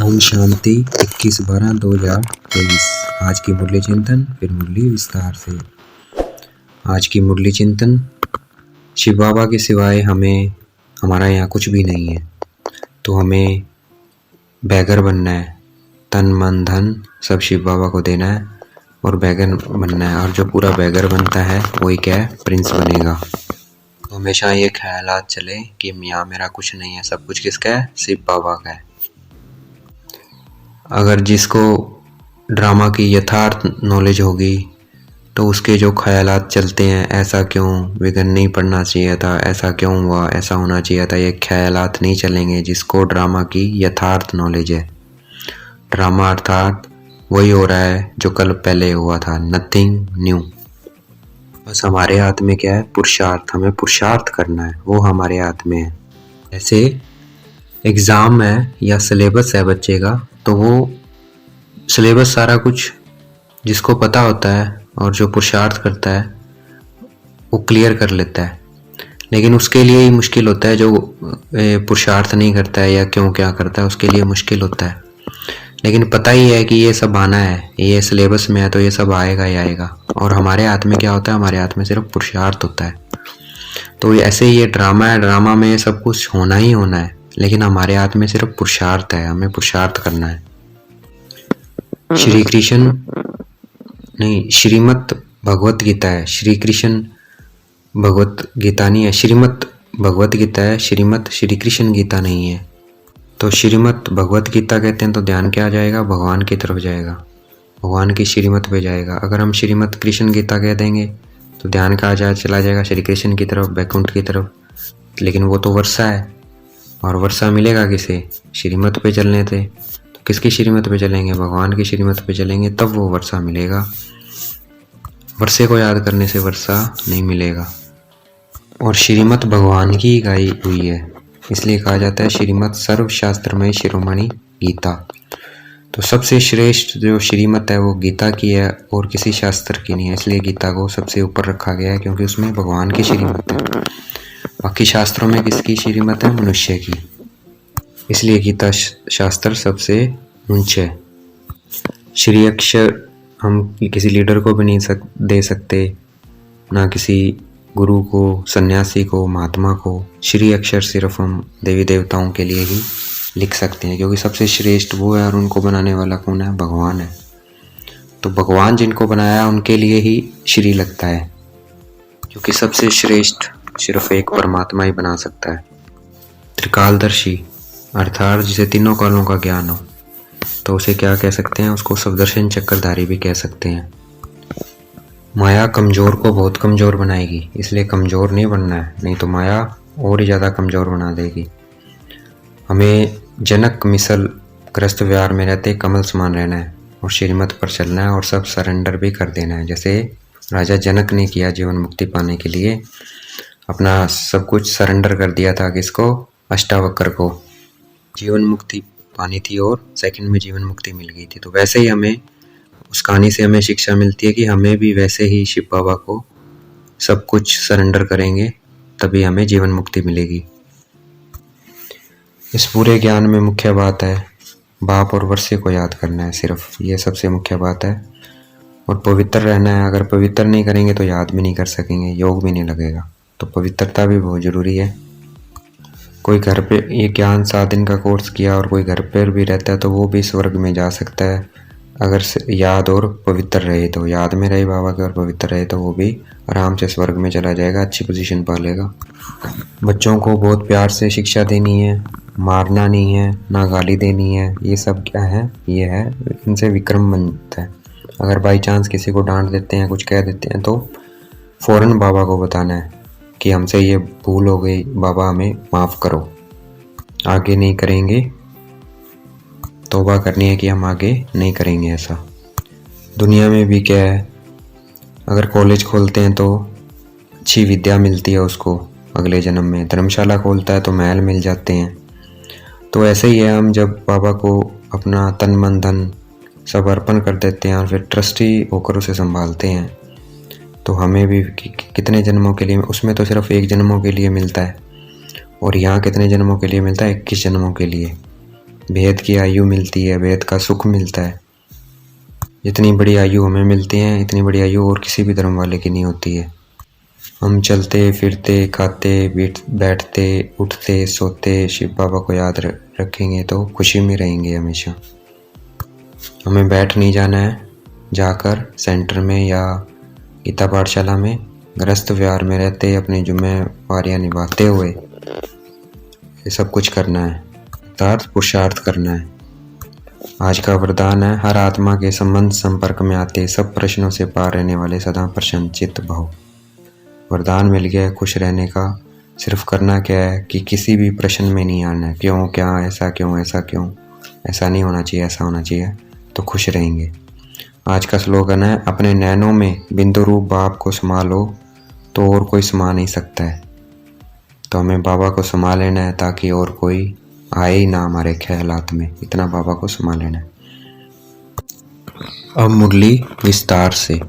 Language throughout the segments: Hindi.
ओम शांति 21/12/2023। आज की मुरली चिंतन फिर मुरली विस्तार से। आज की मुरली चिंतन, शिव बाबा के सिवाय हमारा यहाँ कुछ भी नहीं है, तो हमें बैगर बनना है। तन मन धन सब शिव बाबा को देना है और बैगर बनना है। और जो पूरा बैगर बनता है वही क्या है, प्रिंस बनेगा। तो हमेशा ये ख्यालात चले कि यहाँ मेरा कुछ नहीं है, सब कुछ किसका है, शिव बाबा का है। अगर जिसको ड्रामा की यथार्थ नॉलेज होगी तो उसके जो ख्यालात चलते हैं, ऐसा क्यों, विघन नहीं पड़ना चाहिए था, ऐसा क्यों हुआ, ऐसा होना चाहिए था, ये ख्यालात नहीं चलेंगे जिसको ड्रामा की यथार्थ नॉलेज है। ड्रामा अर्थात वही हो रहा है जो कल पहले हुआ था, नथिंग न्यू। बस हमारे हाथ में क्या है, पुरुषार्थ। हमें पुरुषार्थ करना है, वो हमारे हाथ में है। जैसे एग्ज़ाम है या सिलेबस है बच्चे का, तो वो सिलेबस सारा कुछ जिसको पता होता है और जो पुरुषार्थ करता है वो क्लियर कर लेता है। लेकिन उसके लिए ही मुश्किल होता है जो पुरुषार्थ नहीं करता है या क्यों क्या करता है, उसके लिए मुश्किल होता है। लेकिन पता ही है कि ये सब आना है, ये सिलेबस में है तो ये सब आएगा ही आएगा। और हमारे हाथ में क्या होता है, हमारे हाथ में सिर्फ पुरुषार्थ होता है। तो ऐसे ही ये ड्रामा है, ड्रामा में सब कुछ होना ही होना है, लेकिन हमारे हाथ में सिर्फ पुरुषार्थ है, हमें पुरुषार्थ करना है। श्री कृष्ण नहीं, श्रीमद् भगवत गीता है। श्री कृष्ण भगवत गीता नहीं है, श्रीमद् भगवत गीता है। श्रीमद् श्री कृष्ण गीता नहीं है। तो श्रीमद् भगवत गीता कहते हैं तो ध्यान क्या आ जाएगा, भगवान की तरफ जाएगा, भगवान की श्रीमत पे जाएगा। अगर हम श्रीमद् कृष्ण गीता कह देंगे तो ध्यान कहाँ चला जाएगा, श्री कृष्ण की तरफ, बैकुंठ की तरफ। लेकिन वो तो वर्षा है, और वर्षा मिलेगा किसे, श्रीमत पे चलने थे। तो किसकी श्रीमत पे चलेंगे, भगवान की श्रीमत पे चलेंगे, तब वो वर्षा मिलेगा। वर्षे को याद करने से वर्षा नहीं मिलेगा। और श्रीमत भगवान की गाई हुई है, इसलिए कहा जाता है श्रीमत सर्वशास्त्रमय शिरोमणि गीता। तो सबसे श्रेष्ठ जो श्रीमत है वो गीता की है और किसी शास्त्र की नहीं है, इसलिए गीता को सबसे ऊपर रखा गया है, क्योंकि उसमें भगवान की श्रीमत है। बाकी शास्त्रों में किसकी श्रीमत है, मनुष्य की, इसलिए गीता शास्त्र सबसे ऊंच है। श्री अक्षर हम किसी लीडर को भी नहीं दे सकते, ना किसी गुरु को, सन्यासी को, महात्मा को। श्री अक्षर सिर्फ हम देवी देवताओं के लिए ही लिख सकते हैं, क्योंकि सबसे श्रेष्ठ वो है और उनको बनाने वाला कौन है, भगवान है। तो भगवान जिनको बनाया उनके लिए ही श्री लगता है, क्योंकि सबसे श्रेष्ठ सिर्फ एक परमात्मा ही बना सकता है। त्रिकालदर्शी अर्थात जिसे तीनों कालों का ज्ञान हो, तो उसे क्या कह सकते हैं, उसको सवदर्शन चक्रधारी भी कह सकते हैं। माया कमज़ोर को बहुत कमज़ोर बनाएगी, इसलिए कमज़ोर नहीं बनना है, नहीं तो माया और ही ज़्यादा कमज़ोर बना देगी। हमें जनक मिसल ग्रस्त व्यवहार में रहते कमल समान रहना है और श्रीमत पर चलना है और सब सरेंडर भी कर देना है। जैसे राजा जनक ने किया, जीवन मुक्ति पाने के लिए अपना सब कुछ सरेंडर कर दिया था। किसको, अष्टावक्र को जीवन मुक्ति पानी थी और सेकंड में जीवन मुक्ति मिल गई थी। तो वैसे ही हमें उस कहानी से हमें शिक्षा मिलती है कि हमें भी वैसे ही शिव बाबा को सब कुछ सरेंडर करेंगे, तभी हमें जीवन मुक्ति मिलेगी। इस पूरे ज्ञान में मुख्य बात है बाप और वर्षे को याद करना है, सिर्फ ये सबसे मुख्य बात है। और पवित्र रहना है। अगर पवित्र नहीं करेंगे तो याद भी नहीं कर सकेंगे, योग भी नहीं लगेगा। तो पवित्रता भी बहुत ज़रूरी है। कोई घर पे ये ज्ञान 7 दिन का कोर्स किया और कोई घर पर भी रहता है तो वो भी स्वर्ग में जा सकता है, अगर याद और पवित्र रहे तो। याद में रहे बाबा के और पवित्र रहे तो वो भी आराम से स्वर्ग में चला जाएगा, अच्छी पोजीशन पा लेगा। बच्चों को बहुत प्यार से शिक्षा देनी है, मारना नहीं है, ना गाली देनी है। ये सब क्या है, ये है, इनसे विक्रम बनता है। अगर बाई चांस किसी को डांट देते हैं, कुछ कह देते हैं, तो फ़ौरन बाबा को बताना है कि हमसे ये भूल हो गई, बाबा हमें माफ़ करो, आगे नहीं करेंगे। तौबा करनी है कि हम आगे नहीं करेंगे ऐसा। दुनिया में भी क्या है, अगर कॉलेज खोलते हैं तो अच्छी विद्या मिलती है उसको अगले जन्म में। धर्मशाला खोलता है तो महल मिल जाते हैं। तो ऐसे ही है, हम जब बाबा को अपना तन मन धन सब अर्पण कर देते हैं और फिर ट्रस्टी होकर उसे संभालते हैं, तो हमें भी कितने जन्मों के लिए, उसमें तो सिर्फ 1 जन्मों के लिए मिलता है, और यहाँ कितने जन्मों के लिए मिलता है, 21 जन्मों के लिए। भेद की आयु मिलती है, भेद का सुख मिलता है। जितनी बड़ी आयु हमें मिलती है, इतनी बड़ी आयु और किसी भी धर्म वाले की नहीं होती है। हम चलते फिरते, खाते बैठते, उठते, सोते शिव बाबा को याद रखेंगे तो खुशी में रहेंगे हमेशा। हमें बैठ नहीं जाना है, जाकर सेंटर में या गीता पाठशाला में गृहस्थ व्यवहार में रहते अपनी जिम्मेवारियां निभाते हुए ये सब कुछ करना है, अर्थात पुरुषार्थ करना है। आज का वरदान है, हर आत्मा के संबंध संपर्क में आते सब प्रश्नों से पार रहने वाले सदा प्रसन्नचित्त भव। वरदान मिल गया है खुश रहने का। सिर्फ करना क्या है कि किसी भी प्रश्न में नहीं आना है, क्यों, क्या, ऐसा क्यों, ऐसा क्यों, ऐसा नहीं होना चाहिए, ऐसा होना चाहिए, तो खुश रहेंगे। आज का स्लोगन है, अपने नैनों में बिंदु रूप बाप को समा लो तो और कोई समा नहीं सकता है। तो हमें बाबा को समा लेना है ताकि और कोई आए ही ना हमारे ख्यालात में, इतना बाबा को समा लेना है। अब मुरली विस्तार से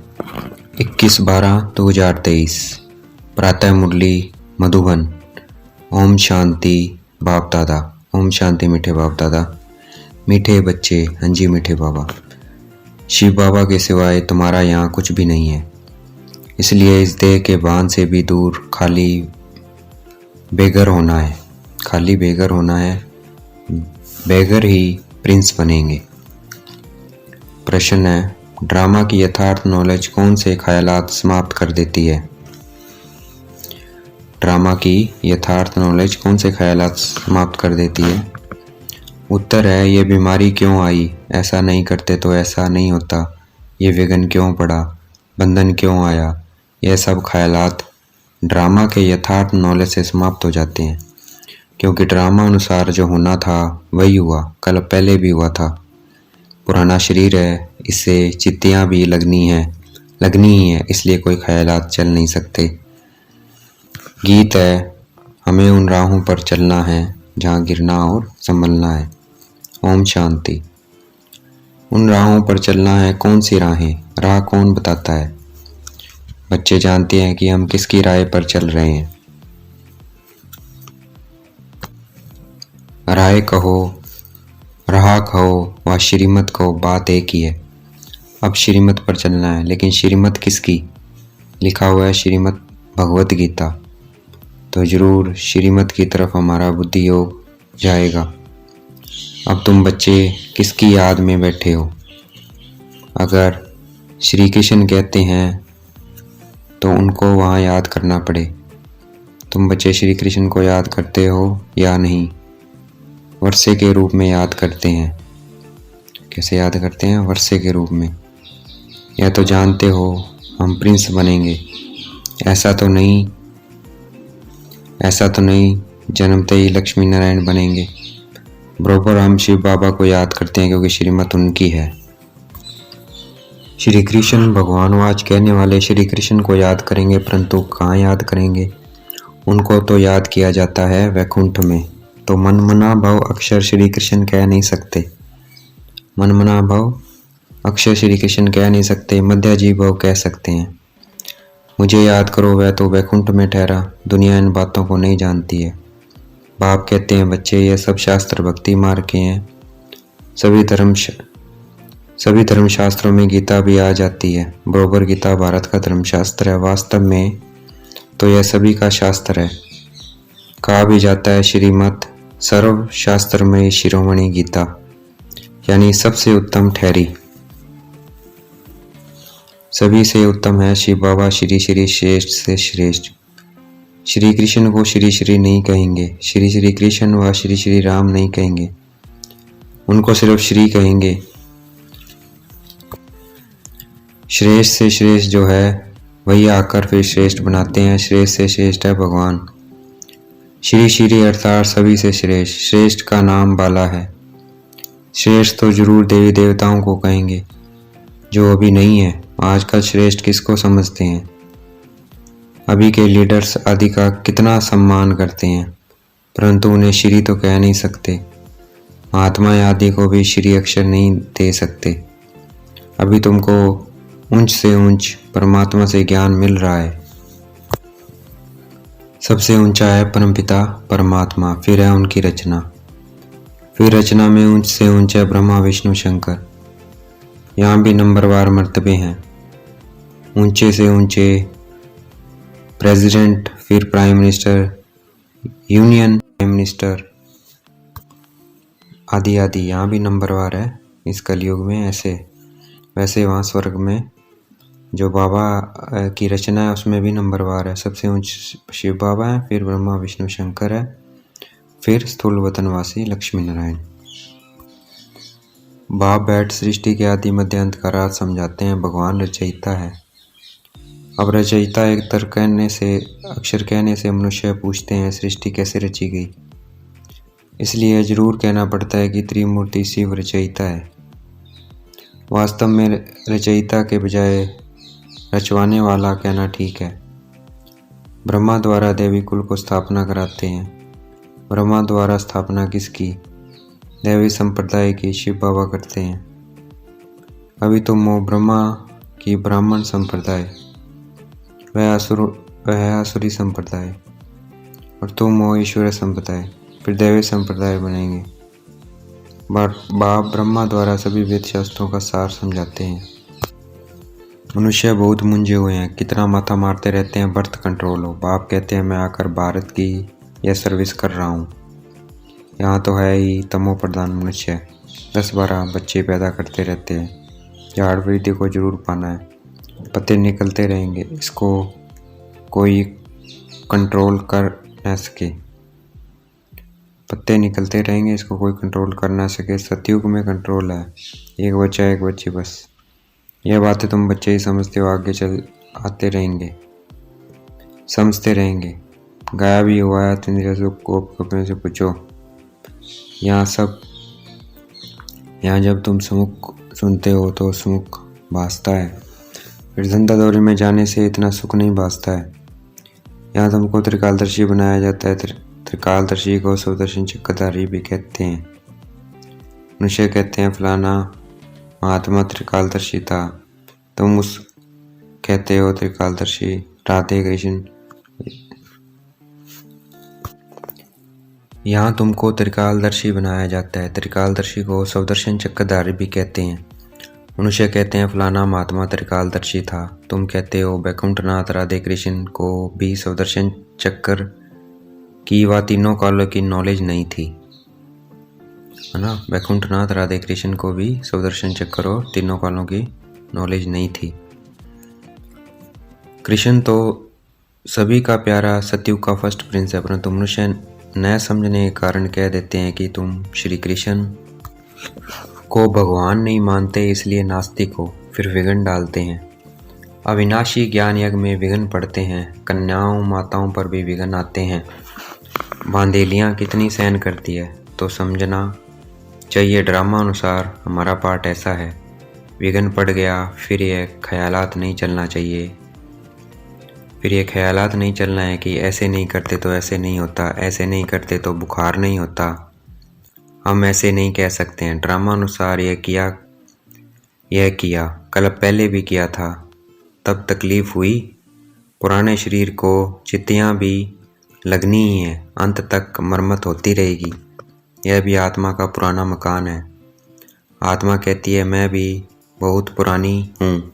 21/12/2023 प्रातः मुरली मधुबन। ओम शांति बाप दादा। ओम शांति मीठे बाप दादा। मीठे बच्चे, हाँ जी मीठे बाबा। शिव बाबा के सिवाय तुम्हारा यहाँ कुछ भी नहीं है, इसलिए इस देह के बांध से भी दूर खाली बेघर होना है। खाली बेघर होना है, बेघर ही प्रिंस बनेंगे। प्रश्न है, ड्रामा की यथार्थ नॉलेज कौन से ख्यालात समाप्त कर देती है? ड्रामा की यथार्थ नॉलेज कौन से ख्यालात समाप्त कर देती है? उत्तर है, ये बीमारी क्यों आई, ऐसा नहीं करते तो ऐसा नहीं होता, ये विघ्न क्यों पड़ा, बंधन क्यों आया, यह सब ख्यालात ड्रामा के यथार्थ नॉलेज से समाप्त हो जाते हैं। क्योंकि ड्रामा अनुसार जो होना था वही हुआ, कल पहले भी हुआ था। पुराना शरीर है, इससे चित्तियाँ भी लगनी ही है, इसलिए कोई ख्यालात चल नहीं सकते। गीत है, हमें उन राहों पर चलना है जहाँ गिरना और संभलना है। ओम शांति। उन राहों पर चलना है, कौन सी राहें, राह कौन बताता है? बच्चे जानते हैं कि हम किसकी राह पर चल रहे हैं। राय कहो, राह कहो व श्रीमत कहो, बात एक ही है। अब श्रीमत पर चलना है, लेकिन श्रीमत किसकी? लिखा हुआ है श्रीमत भगवत गीता, तो जरूर श्रीमत की तरफ हमारा बुद्धि योग जाएगा। अब तुम बच्चे किसकी याद में बैठे हो? अगर श्री कृष्ण कहते हैं तो उनको वहाँ याद करना पड़े। तुम बच्चे श्री कृष्ण को याद करते हो या नहीं? वर्षे के रूप में याद करते हैं। कैसे याद करते हैं? वर्षे के रूप में। या तो जानते हो हम प्रिंस बनेंगे, ऐसा तो नहीं जन्मते ही लक्ष्मी नारायण बनेंगे। बराबर हम शिव बाबा को याद करते हैं क्योंकि श्रीमत उनकी है। श्री कृष्ण भगवानवाच कहने वाले श्री कृष्ण को याद करेंगे, परंतु कहाँ याद करेंगे? उनको तो याद किया जाता है वैकुंठ में। तो मनमना भव अक्षर श्री कृष्ण कह नहीं सकते। मनमना भव अक्षर श्री कृष्ण कह नहीं सकते, मध्य जी भव कह सकते हैं। मुझे याद करो, वह तो वैकुंठ में ठहरा, दुनिया इन बातों को नहीं जानती है। बाप कहते हैं बच्चे ये सब शास्त्र भक्ति मार्ग के हैं। सभी धर्मशास्त्रों में गीता भी आ जाती है। बरोबर गीता भारत का धर्मशास्त्र है, वास्तव में तो यह सभी का शास्त्र है। कहा भी जाता है श्रीमत सर्व शास्त्र में शिरोमणि गीता, यानी सबसे उत्तम ठहरी। सभी से उत्तम है शिव बाबा, श्री श्री श्रेष्ठ से श्रेष्ठ। श्री कृष्ण को श्री श्री नहीं कहेंगे, श्री श्री कृष्ण व श्री श्री राम नहीं कहेंगे, उनको सिर्फ श्री कहेंगे। श्रेष्ठ से श्रेष्ठ जो है वही आकर फिर श्रेष्ठ बनाते हैं। श्रेष्ठ से श्रेष्ठ है भगवान। श्री श्री अर्थात सभी से श्रेष्ठ। श्रेष्ठ का नाम बाला है। श्रेष्ठ तो जरूर देवी देवताओं को कहेंगे जो अभी नहीं है। आजकल श्रेष्ठ किसको समझते हैं? अभी के लीडर्स आदि का कितना सम्मान करते हैं, परंतु उन्हें श्री तो कह नहीं सकते। महात्मा आदि को भी श्री अक्षर नहीं दे सकते। अभी तुमको ऊंच से ऊंच परमात्मा से ज्ञान मिल रहा है। सबसे ऊंचा है परमपिता परमात्मा, फिर है उनकी रचना। फिर रचना में ऊंच से ऊंचा ब्रह्मा विष्णु शंकर। यहाँ भी नंबरवार मर्तबे हैं। ऊंचे से ऊंचे प्रेसिडेंट, फिर prime minister, union prime minister आदि आदि। यहाँ भी नंबरवार है इस कलयुग में। ऐसे वैसे वहाँ स्वर्ग में जो बाबा की रचना है उसमें भी नंबरवार है। सबसे ऊंचे शिव बाबा है, फिर ब्रह्मा विष्णु शंकर है, फिर स्थूल वतनवासी लक्ष्मी नारायण। बाप बैठ सृष्टि के आदि मध्य अंत का राज समझाते हैं। भगवान रचयिता है। अब रचयिता एक तर्क कहने से, अक्षर कहने से मनुष्य पूछते हैं सृष्टि कैसे रची गई। इसलिए जरूर कहना पड़ता है कि त्रिमूर्ति शिव रचयिता है। वास्तव में रचयिता के बजाय रचवाने वाला कहना ठीक है। ब्रह्मा द्वारा देवी कुल को स्थापना कराते हैं। ब्रह्मा द्वारा स्थापना किसकी? देवी संप्रदाय की शिव बाबा करते हैं। अभी तो मोह ब्रह्मा की ब्राह्मण संप्रदाय, वह आसुरी संप्रदाय, और तुम हो ईश्वर संप्रदाय, फिर दैवी संप्रदाय बनेंगे। बाप ब्रह्मा द्वारा सभी वेद शास्त्रों का सार समझाते हैं। मनुष्य बहुत मुंझे हुए हैं, कितना माथा मारते रहते हैं बर्थ कंट्रोल हो। बाप कहते हैं मैं आकर भारत की यह सर्विस कर रहा हूँ। यहाँ तो है ही तमो प्रधान मनुष्य, 10-12 बच्चे पैदा करते रहते हैं। झाड़ वृद्धि को जरूर पाना है, पत्ते निकलते रहेंगे, इसको कोई कंट्रोल कर न सके। पत्ते निकलते रहेंगे, इसको कोई कंट्रोल कर ना सके। सतयुग में कंट्रोल है, एक बच्चा एक बच्ची बस। यह बातें तुम बच्चे ही समझते हो, आगे चल आते रहेंगे, समझते रहेंगे। गाया भी हुआ है तिंद्रिया से कोप कपियों से पूछो। यहाँ जब तुम सुमुख सुनते हो तो सुमुख भासता है, फिर धंधा दौरे में जाने से इतना सुख नहीं भासता है। यहाँ तुमको त्रिकालदर्शी बनाया जाता है। त्रिकालदर्शी को स्वदर्शन चक्रधारी भी कहते हैं। मनुष्य कहते हैं फलाना महात्मा त्रिकालदर्शी था, तुम उस कहते हो त्रिकालदर्शी राधे कृष्ण। यहाँ तुमको त्रिकालदर्शी बनाया जाता है। त्रिकालदर्शी को स्वदर्शन चक्रधारी भी कहते हैं। मनुष्य कहते हैं फलाना महात्मा त्रिकालदर्शी था, तुम कहते हो वैकुंठनाथ राधे कृष्ण को भी स्वदर्शन चक्र की व तीनों कालों की नॉलेज नहीं थी, है ना। वैकुंठनाथ राधे कृष्ण को भी स्वदर्शन चक्र और तीनों कालों की नॉलेज नहीं थी। कृष्ण तो सभी का प्यारा सतयुग का फर्स्ट प्रिंस है, परंतु मनुष्य न समझने के कारण कह देते हैं कि तुम श्री कृष्ण को भगवान नहीं मानते, इसलिए नास्तिक हो। फिर विघ्न डालते हैं। अविनाशी ज्ञान यज्ञ में विघ्न पड़ते हैं। कन्याओं माताओं पर भी विघ्न आते हैं। बांदेलियाँ कितनी सहन करती है, तो समझना चाहिए ड्रामा अनुसार हमारा पार्ट ऐसा है। विघ्न पड़ गया, फिर ये ख्यालात नहीं चलना चाहिए। फिर ये ख्यालात नहीं चलना है कि ऐसे नहीं करते तो ऐसे नहीं होता, ऐसे नहीं करते तो बुखार नहीं होता। हम ऐसे नहीं कह सकते हैं। ड्रामा अनुसार यह किया, कल पहले भी किया था, तब तकलीफ हुई। पुराने शरीर को चित्तियाँ भी लगनी ही है, अंत तक मरम्मत होती रहेगी। यह भी आत्मा का पुराना मकान है। आत्मा कहती है मैं भी बहुत पुरानी हूँ,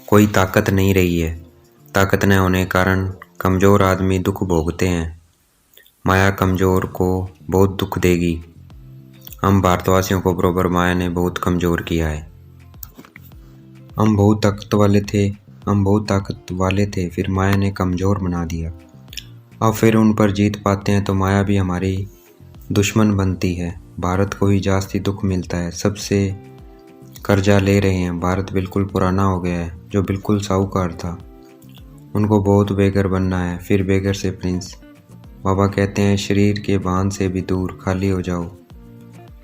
कोई ताकत नहीं रही है। ताकत न होने के कारण कमज़ोर आदमी दुख भोगते हैं। माया कमज़ोर को बहुत दुख देगी। हम भारतवासियों को बरोबर माया ने बहुत कमज़ोर किया है। हम बहुत ताकत वाले थे, फिर माया ने कमज़ोर बना दिया। अब फिर उन पर जीत पाते हैं तो माया भी हमारी दुश्मन बनती है। भारत को ही जास्ती दुख मिलता है, सबसे कर्जा ले रहे हैं। भारत बिल्कुल पुराना हो गया है। जो बिल्कुल साहूकार था उनको बहुत बेघर बनना है, फिर बेघर से प्रिंस। बाबा कहते हैं शरीर के बांध से भी दूर खाली हो जाओ,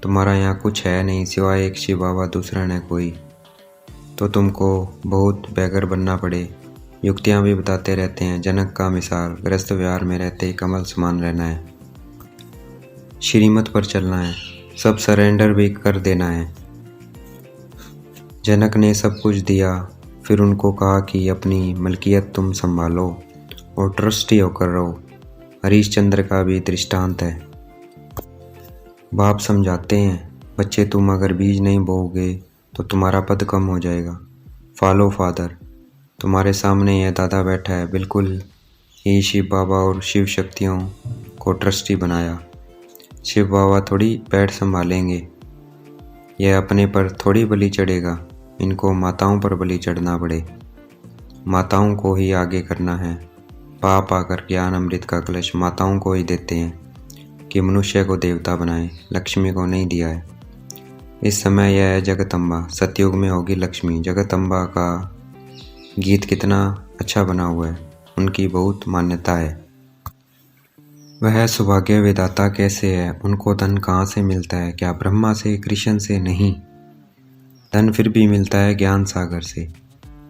तुम्हारा यहाँ कुछ है नहीं सिवाय एक शिव बाबा, दूसरा न कोई। तो तुमको बहुत बेघर बनना पड़े। युक्तियाँ भी बताते रहते हैं। जनक का मिसाल, ग्रस्त विहार में रहते ही कमल समान रहना है, श्रीमत पर चलना है, सब सरेंडर भी कर देना है। जनक ने सब कुछ दिया, फिर उनको कहा कि अपनी मलकियत तुम संभालो और ट्रस्टी होकर रहो। हरीशचंद्र का भी दृष्टांत है। बाप समझाते हैं, बच्चे तुम अगर बीज नहीं बोओगे तो तुम्हारा पद कम हो जाएगा। Follow father. तुम्हारे सामने यह दादा बैठा है, बिल्कुल ही शिव बाबा और शिव शक्तियों को ट्रस्टी बनाया। शिव बाबा थोड़ी पेट संभालेंगे, यह अपने पर थोड़ी बलि चढ़ेगा, इनको माताओं पर बलि चढ़ना पड़े। माताओं को ही आगे करना है। पाप आकर ज्ञान अमृत का कलश माताओं को ही देते हैं कि मनुष्य को देवता बनाए, लक्ष्मी को नहीं दिया है। इस समय यह है जगदम्बा, सतयुग में होगी लक्ष्मी। जगदम्बा का गीत कितना अच्छा बना हुआ है, उनकी बहुत मान्यता है। वह सौभाग्य विधाता कैसे है, उनको धन कहाँ से मिलता है? क्या ब्रह्मा से, कृष्ण से? नहीं, धन फिर भी मिलता है ज्ञान सागर से।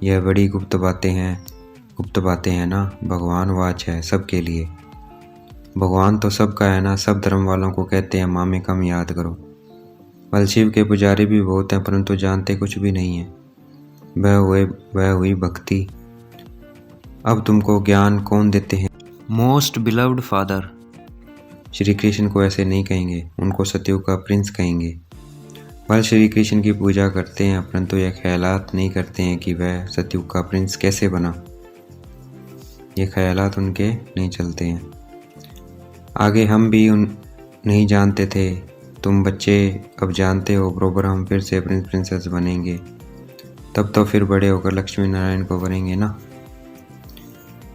यह बड़ी गुप्त बातें हैं ना। भगवान वाच है सबके लिए। भगवान तो सबका है ना। सब धर्म वालों को कहते हैं माँ में कम याद करो। बल शिव के पुजारी भी बहुत हैं, परंतु जानते कुछ भी नहीं है। वह हुई भक्ति। अब तुमको ज्ञान कौन देते हैं? Most beloved father. Shri Krishna को ऐसे नहीं कहेंगे, उनको सतयुग का प्रिंस कहेंगे। बल श्री कृष्ण की पूजा करते हैं, परंतु यह ख्यालात नहीं करते हैं कि वह सतयुग का प्रिंस कैसे बना। ये ख्यालात उनके नहीं चलते हैं। आगे हम भी नहीं जानते थे, तुम बच्चे अब जानते हो। बरोबर हम फिर से प्रिंस प्रिंसेस बनेंगे, तब तो फिर बड़े होकर लक्ष्मी नारायण को बनेंगे ना।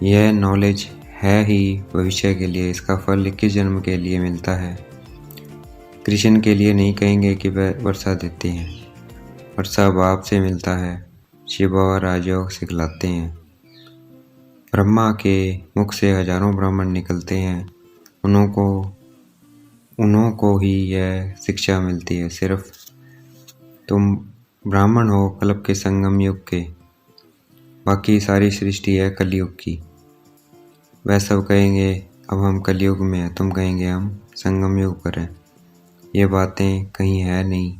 यह नॉलेज है ही भविष्य के लिए, इसका फल 21 जन्म के लिए मिलता है। कृष्ण के लिए नहीं कहेंगे कि वह वर्षा देते हैं, वर्षा बाप से मिलता है। शिव बाबा राजयोग सिखलाते हैं। ब्रह्मा के मुख से हजारों ब्राह्मण निकलते हैं, उन्हों को ही यह शिक्षा मिलती है। सिर्फ तुम ब्राह्मण हो कल्प के संगम युग के, बाकी सारी सृष्टि है कलयुग की। वह सब कहेंगे अब हम कलयुग में हैं, तुम कहेंगे हम संगम युग पर हैं। ये बातें कहीं है नहीं,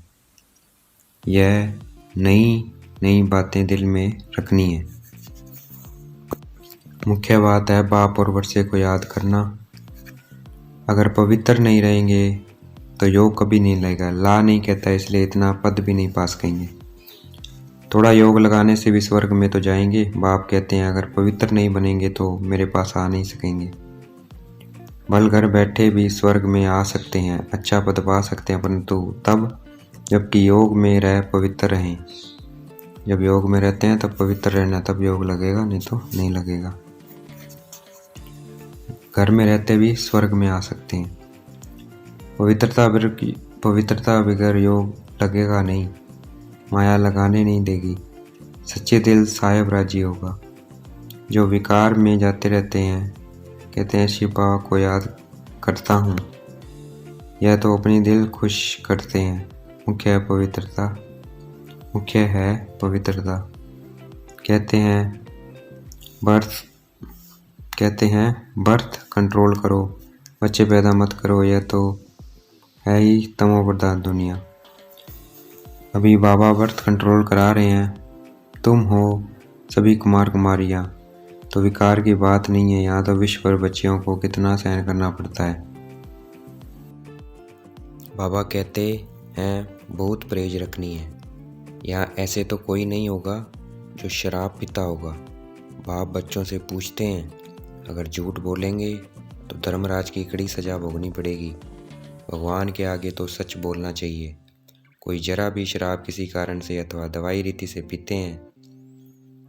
यह नई बातें दिल में रखनी है। मुख्य बात है बाप और वर्षे को याद करना। अगर पवित्र नहीं रहेंगे तो योग कभी नहीं लगेगा। ला नहीं कहता, इसलिए इतना पद भी नहीं पास करेंगे। थोड़ा योग लगाने से भी स्वर्ग में तो जाएंगे। बाप कहते हैं अगर पवित्र नहीं बनेंगे तो मेरे पास आ नहीं सकेंगे। बल घर बैठे भी स्वर्ग में आ सकते हैं, अच्छा पद पा सकते हैं, परंतु तब जबकि योग में रह पवित्र रहें। जब योग में रहते हैं तब पवित्र रहना, तब योग लगेगा, नहीं तो नहीं लगेगा। घर में रहते भी स्वर्ग में आ सकते हैं। पवित्रता बगैर योग लगेगा नहीं, माया लगाने नहीं देगी। सच्चे दिल साहेब राजी होगा। जो विकार में जाते रहते हैं, कहते हैं शिव बाबा को याद करता हूँ, यह तो अपनी दिल खुश करते हैं। मुख्य है पवित्रता। कहते हैं बर्थ कंट्रोल करो, बच्चे पैदा मत करो। यह तो है ही तमो प्रधान दुनिया। अभी बाबा बर्थ कंट्रोल करा रहे हैं। तुम हो सभी कुमार कुमारियाँ, तो विकार की बात नहीं है। यहाँ तो विश्व पर बच्चियों को कितना सहन करना पड़ता है। बाबा कहते हैं बहुत परहेज रखनी है। यहाँ ऐसे तो कोई नहीं होगा जो शराब पीता होगा। बाप बच्चों से पूछते हैं, अगर झूठ बोलेंगे तो धर्मराज की कड़ी सजा भोगनी पड़ेगी। भगवान के आगे तो सच बोलना चाहिए। कोई जरा भी शराब किसी कारण से अथवा दवाई रीति से पीते हैं,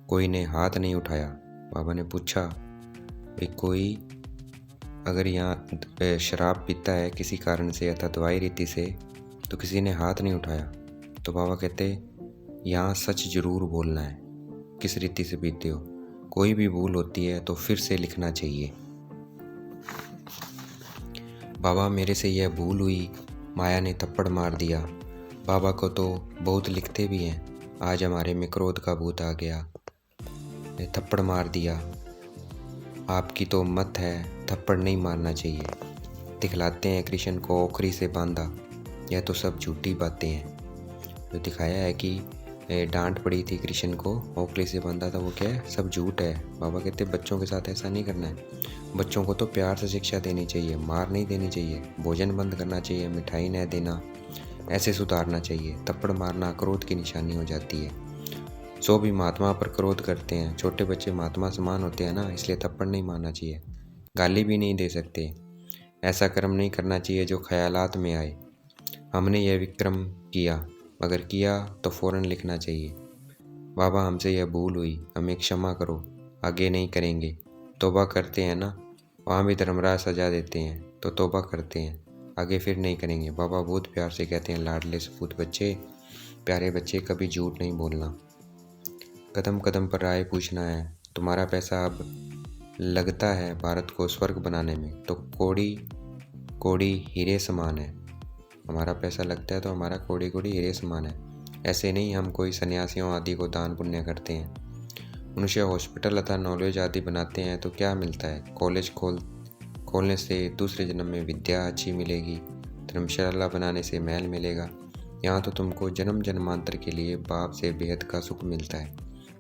कोई ने हाथ नहीं उठाया। बाबा ने पूछा, भाई कोई अगर यहाँ शराब पीता है किसी कारण से अथवा दवाई रीति से, तो किसी ने हाथ नहीं उठाया। तो बाबा कहते, यहाँ सच जरूर बोलना है। किस रीति से पीते हो? कोई भी भूल होती है तो फिर से लिखना चाहिए। बाबा मेरे से यह भूल हुई, माया ने थप्पड़ मार दिया। बाबा को तो बहुत लिखते भी हैं, आज हमारे में क्रोध का भूत आ गया, थप्पड़ मार दिया। आपकी तो मत है, थप्पड़ नहीं मारना चाहिए। दिखलाते हैं कृष्ण को ओखरी से बांधा, यह तो सब झूठी बातें हैं। जो दिखाया है कि डांट पड़ी थी कृष्ण को, ओखली से बांधा था, वो क्या है, सब झूठ है। बाबा कहते बच्चों के साथ ऐसा नहीं करना है, बच्चों को तो प्यार से शिक्षा देनी चाहिए, मार नहीं देनी चाहिए, भोजन बंद करना चाहिए, मिठाई न देना, ऐसे सुधारना चाहिए। थप्पड़ मारना क्रोध की निशानी हो जाती है। सो भी महात्मा पर क्रोध करते हैं, छोटे बच्चे महात्मा समान होते हैं ना, इसलिए थप्पड़ नहीं मारना चाहिए, गाली भी नहीं दे सकते। ऐसा कर्म नहीं करना चाहिए जो ख्यालात में आए। हमने यह विक्रम किया, अगर किया तो फ़ौरन लिखना चाहिए। बाबा हमसे यह भूल हुई, हमें क्षमा करो, आगे नहीं करेंगे। तौबा करते हैं ना, वहाँ भी धर्मराज सजा देते हैं, तो तौबा करते हैं, आगे फिर नहीं करेंगे। बाबा बहुत प्यार से कहते हैं, लाडले सपूत बच्चे, प्यारे बच्चे, कभी झूठ नहीं बोलना, कदम कदम पर राय पूछना है। तुम्हारा पैसा अब लगता है भारत को स्वर्ग बनाने में, तो कोड़ी कोड़ी हीरे समान है। हमारा पैसा लगता है तो हमारा कोड़ी कोड़ी हीरे समान है। ऐसे नहीं हम कोई सन्यासियों आदि को दान पुण्य करते हैं। मनुष्य हॉस्पिटल अथवा नॉलेज आदि बनाते हैं तो क्या मिलता है? कॉलेज खोलने से दूसरे जन्म में विद्या अच्छी मिलेगी, धर्मशाला बनाने से महल मिलेगा। यहाँ तो तुमको जन्म जन्मांतर के लिए बाप से बेहद का सुख मिलता है,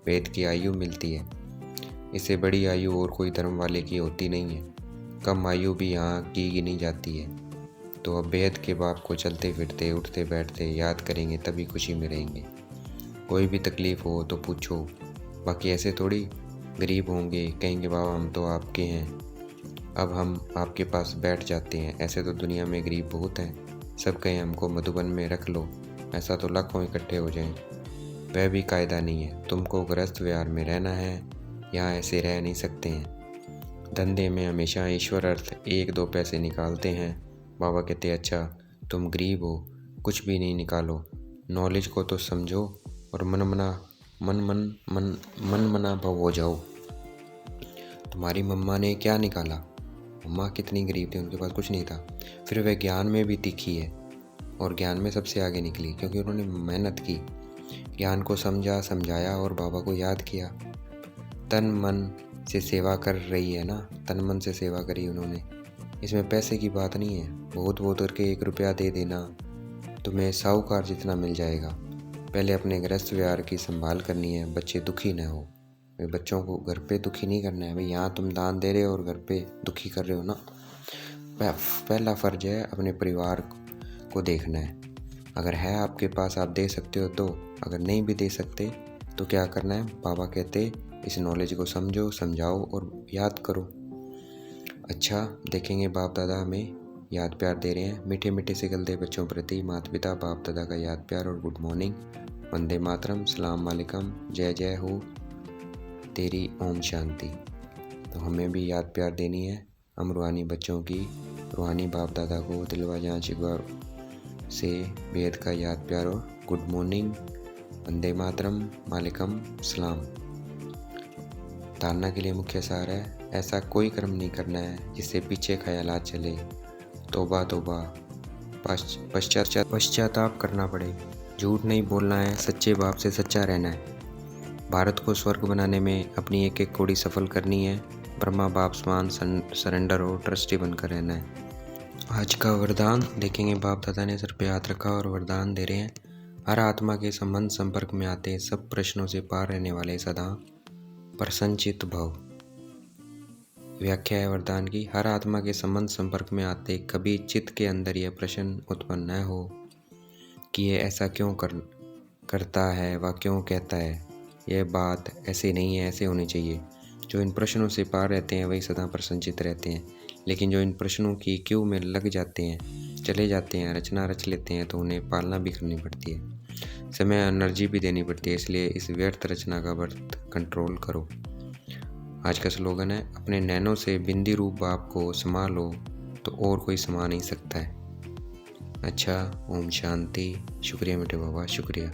बेहद की आयु मिलती है। इससे बड़ी आयु और कोई धर्म वाले की होती नहीं है। कम आयु भी यहाँ की गिनी जाती है। तो अब बेहद के बाप को चलते फिरते उठते बैठते याद करेंगे, तभी खुशी में रहेंगे। कोई भी तकलीफ़ हो तो पूछो, बाकी ऐसे थोड़ी गरीब होंगे, कहेंगे बाबा हम तो आपके हैं, अब हम आपके पास बैठ जाते हैं। ऐसे तो दुनिया में गरीब बहुत हैं, सब कहें हमको मधुबन में रख लो, ऐसा तो लाखों इकट्ठे हो जाएं। वह भी कायदा नहीं है। तुमको गृहस्थ व्यवहार में रहना है, यहाँ ऐसे रह नहीं सकते हैं। धंधे में हमेशा ईश्वर अर्थ 1-2 पैसे निकालते हैं। बाबा कहते अच्छा तुम गरीब हो, कुछ भी नहीं निकालो, नॉलेज को तो समझो और मन मना भव हो जाओ। तुम्हारी मम्मा ने क्या निकाला? मम्मा कितनी गरीब थी, उनके पास कुछ नहीं था, फिर वह ज्ञान में भी तीखी है और ज्ञान में सबसे आगे निकली, क्योंकि उन्होंने मेहनत की, ज्ञान को समझा, समझाया और बाबा को याद किया। तन मन से सेवा कर रही है ना, तन मन से सेवा करी उन्होंने। इसमें पैसे की बात नहीं है, बहुत करके 1 रुपया दे देना, तुम्हें साहूकार जितना मिल जाएगा। पहले अपने गृहस्थ व्यवहार की संभाल करनी है, बच्चे दुखी न हो। भाई बच्चों को घर पे दुखी नहीं करना है। भाई यहाँ तुम दान दे रहे हो और घर पे दुखी कर रहे हो ना। पहला फ़र्ज है अपने परिवार को देखना है। अगर है आपके पास आप दे सकते हो दो, अगर नहीं भी दे सकते तो क्या करना है? बाबा कहते इस नॉलेज को समझो, समझाओ और याद करो। अच्छा देखेंगे बाप दादा हमें याद प्यार दे रहे हैं। मीठे मीठे से गलते बच्चों प्रति माता पिता बाप दादा का याद प्यार और गुड मॉर्निंग, वंदे मातरम, सलाम वालेकुम, जय जय हो तेरी, ओम शांति। तो हमें भी याद प्यार देनी है हम रूहानी बच्चों की, रूहानी बाप दादा को दिलवा जान शिकवा से बेहद का याद प्यार और गुड मॉर्निंग, वंदे मातरम, वालेकुम सलाम। धारणा के लिए मुख्य सार है, ऐसा कोई कर्म नहीं करना है जिससे पीछे ख्यालात चले, तौबा तौबा, पश्चाताप करना पड़े, झूठ नहीं बोलना है, सच्चे बाप से सच्चा रहना है। भारत को स्वर्ग बनाने में अपनी एक एक कौड़ी सफल करनी है। ब्रह्मा बाप समान सरेंडर हो, ट्रस्टी बनकर रहना है। आज का वरदान देखेंगे, बाप दादा ने सर पे हाथ रखा और वरदान दे रहे हैं। हर आत्मा के संबंध संपर्क में आते सब प्रश्नों से पार रहने वाले सदा प्रसन्नचित्त भव। व्याख्या है वरदान की, हर आत्मा के संबंध संपर्क में आते कभी चित्त के अंदर यह प्रश्न उत्पन्न न हो कि ये ऐसा क्यों करता है व क्यों कहता है, यह बात ऐसे नहीं है, ऐसे होनी चाहिए। जो इन प्रश्नों से पार रहते हैं वही सदा प्रसन्नचित्त रहते हैं। लेकिन जो इन प्रश्नों की क्यों में लग जाते हैं, चले जाते हैं, रचना रच लेते हैं, तो उन्हें पालना भी करनी पड़ती है, समय एनर्जी भी देनी पड़ती है। इसलिए इस व्यर्थ रचना का वर्थ कंट्रोल करो। आज का स्लोगन है, अपने नैनों से बिंदी रूप बाप को समा लो तो और कोई समा नहीं सकता है। अच्छा, ओम शांति। शुक्रिया मीठे बाबा, शुक्रिया।